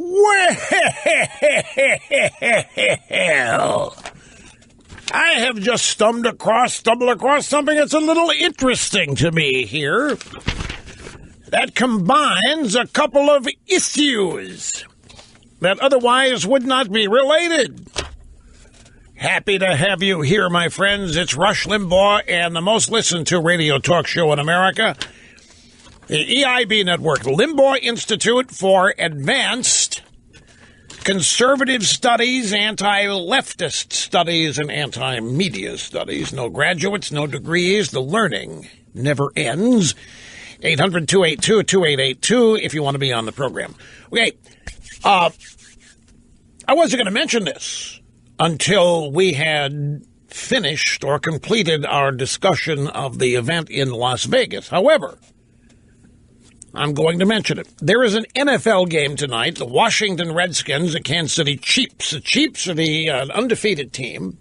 Well, I have just stumbled across something that's a little interesting to me here that combines a couple of issues that otherwise would not be related. Happy to have you here, my friends. It's Rush Limbaugh and the most listened to radio talk show in America, the EIB Network, Limbaugh Institute for Advanced Conservative Studies, Anti-Leftist Studies, and Anti-Media Studies. No graduates, no degrees. The learning never ends. 800-282-2882 if you want to be on the program. Okay, I wasn't going to mention this until we had finished or completed our discussion of the event in Las Vegas. However, I'm going to mention it. There is an NFL game tonight. The Washington Redskins, the Kansas City Chiefs. The Chiefs are the undefeated team,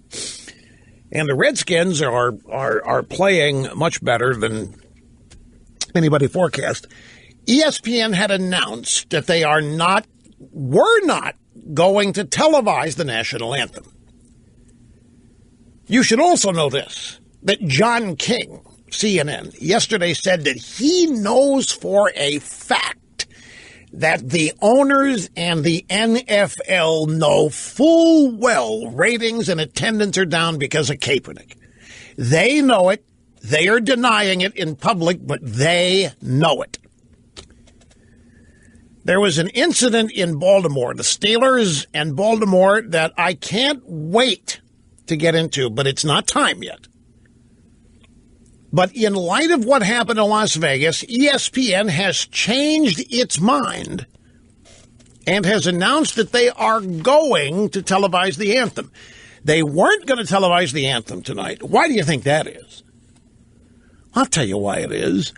and the Redskins are playing much better than anybody forecast. ESPN had announced that they were not going to televise the national anthem. You should also know this, that John King, CNN, yesterday said that he knows for a fact that the owners and the NFL know full well ratings and attendance are down because of Kaepernick. They know it. They are denying it in public, but they know it. There was an incident in Baltimore, the Steelers and Baltimore, that I can't wait to get into, but it's not time yet. But in light of what happened in Las Vegas, ESPN has changed its mind and has announced that they are going to televise the anthem. They weren't going to televise the anthem tonight. Why do you think that is? I'll tell you why it is.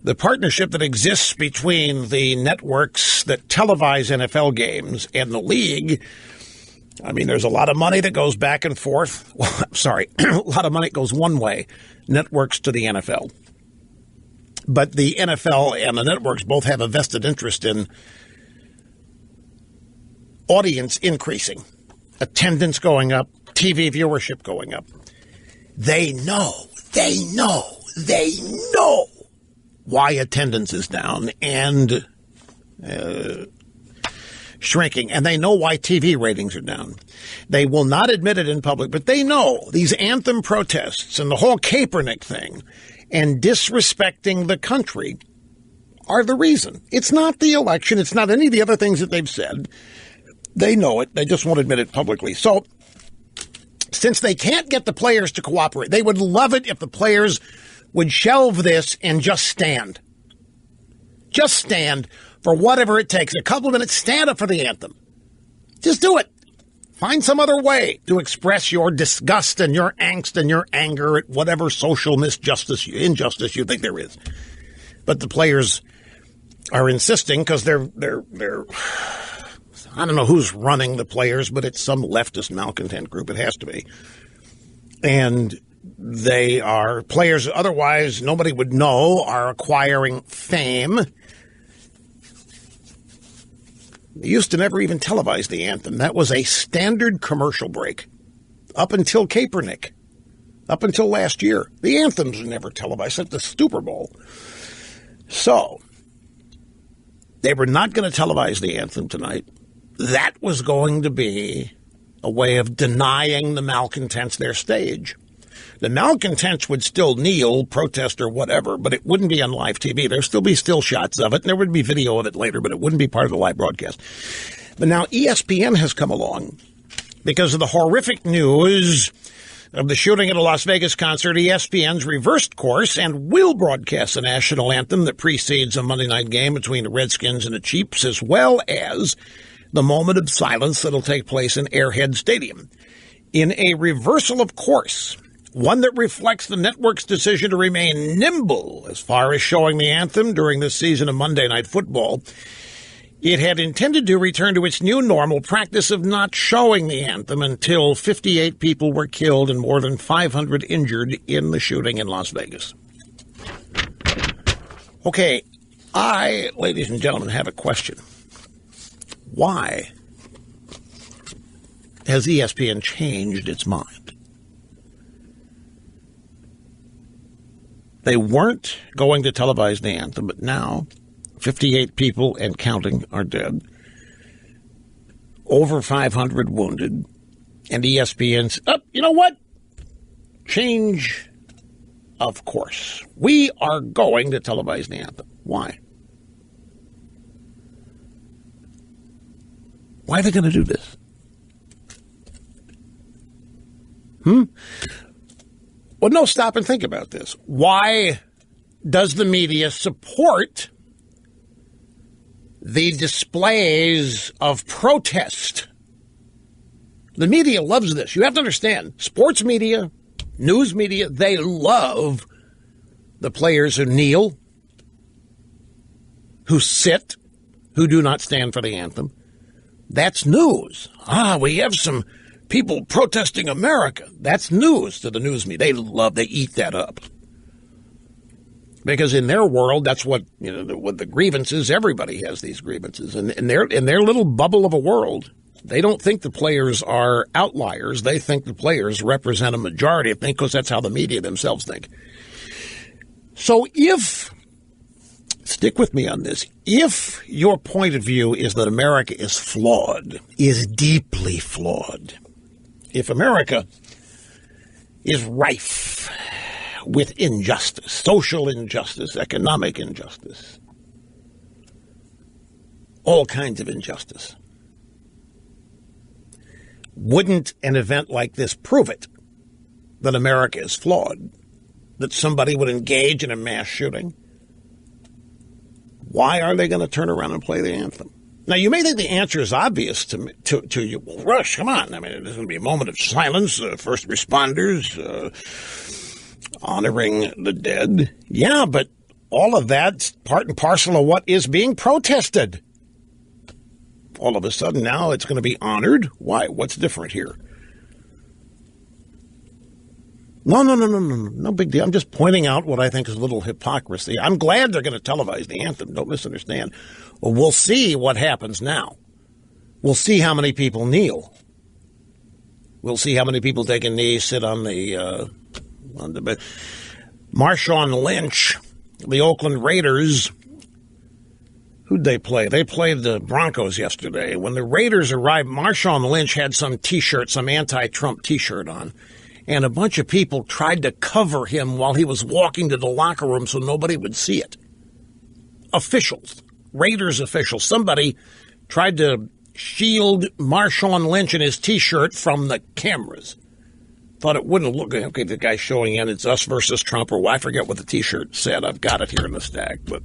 The partnership that exists between the networks that televise NFL games and the league, I mean, there's a lot of money that goes back and forth. Well, I'm sorry, a lot of money goes one way, networks to the NFL. But the NFL and the networks both have a vested interest in audience increasing, attendance going up, TV viewership going up. They know why attendance is down and shrinking, and they know why TV ratings are down. They will not admit it in public, but they know these anthem protests and the whole Kaepernick thing and disrespecting the country are the reason. It's not the election. It's not any of the other things that they've said. They know it. They just won't admit it publicly. So since they can't get the players to cooperate, they would love it if the players would shelve this and just stand. Just stand for whatever it takes. A couple of minutes, stand up for the anthem. Just do it. Find some other way to express your disgust and your angst and your anger at whatever social injustice you think there is. But the players are insisting because they're I don't know who's running the players, but it's some leftist malcontent group. It has to be. And they are players otherwise nobody would know are acquiring fame. They used to never even televise the anthem. That was a standard commercial break up until Kaepernick, up until last year. The anthems were never televised at the Super Bowl. So they were not going to televise the anthem tonight. That was going to be a way of denying the malcontents their stage. The malcontents would still kneel, protest, or whatever, but it wouldn't be on live TV. There'd still be still shots of it, and there would be video of it later, but it wouldn't be part of the live broadcast. But now ESPN has come along because of the horrific news of the shooting at a Las Vegas concert. ESPN's reversed course and will broadcast the national anthem that precedes a Monday night game between the Redskins and the Chiefs, as well as the moment of silence that'll take place in Arrowhead Stadium. In a reversal of course, one that reflects the network's decision to remain nimble as far as showing the anthem during this season of Monday Night Football, it had intended to return to its new normal practice of not showing the anthem until 58 people were killed and more than 500 injured in the shooting in Las Vegas. Okay, I, ladies and gentlemen, have a question. Why has ESPN changed its mind? They weren't going to televise the anthem, but now 58 people and counting are dead. Over 500 wounded. And ESPN's, you know what? Change, of course. We are going to televise the anthem. Why? Why are they going to do this? Well, no, stop and think about this. Why does the media support the displays of protest? The media loves this. You have to understand, sports media, news media, they love the players who kneel, who sit, who do not stand for the anthem. That's news. We have some people protesting America. That's news to the news media. They eat that up. Because in their world, that's what, with the grievances, everybody has these grievances. And in their little bubble of a world, they don't think the players are outliers. They think the players represent a majority of things because that's how the media themselves think. So stick with me on this, if your point of view is that America is flawed, is deeply flawed, if America is rife with injustice, social injustice, economic injustice, all kinds of injustice, wouldn't an event like this prove it, that America is flawed, that somebody would engage in a mass shooting? Why are they going to turn around and play the anthem? Now, you may think the answer is obvious to you. Well, Rush, come on. I mean, there's going to be a moment of silence, first responders, honoring the dead. Yeah, but all of that's part and parcel of what is being protested. All of a sudden now it's going to be honored. Why? What's different here? No big deal. I'm just pointing out what I think is a little hypocrisy. I'm glad they're going to televise the anthem. Don't misunderstand. Well, we'll see what happens now. We'll see how many people kneel. We'll see how many people take a knee, sit on the bed. Marshawn Lynch, the Oakland Raiders. Who'd they play? They played the Broncos yesterday. When the Raiders arrived, Marshawn Lynch had some T-shirt, some anti-Trump T-shirt on. And a bunch of people tried to cover him while he was walking to the locker room so nobody would see it. Officials, Raiders officials, somebody tried to shield Marshawn Lynch and his T-shirt from the cameras. Thought it wouldn't look, okay, the guy's showing in, it's us versus Trump, or I forget what the T-shirt said. I've got it here in the stack, but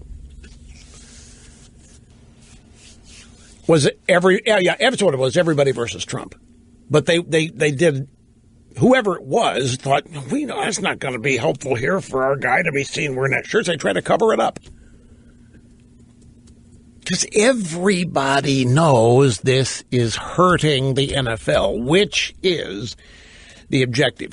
was it that's what it was, everybody versus Trump. But they did. Whoever it was thought, we know that's not going to be helpful here for our guy to be seen wearing that shirt. So they try to cover it up. Because everybody knows this is hurting the NFL, which is the objective.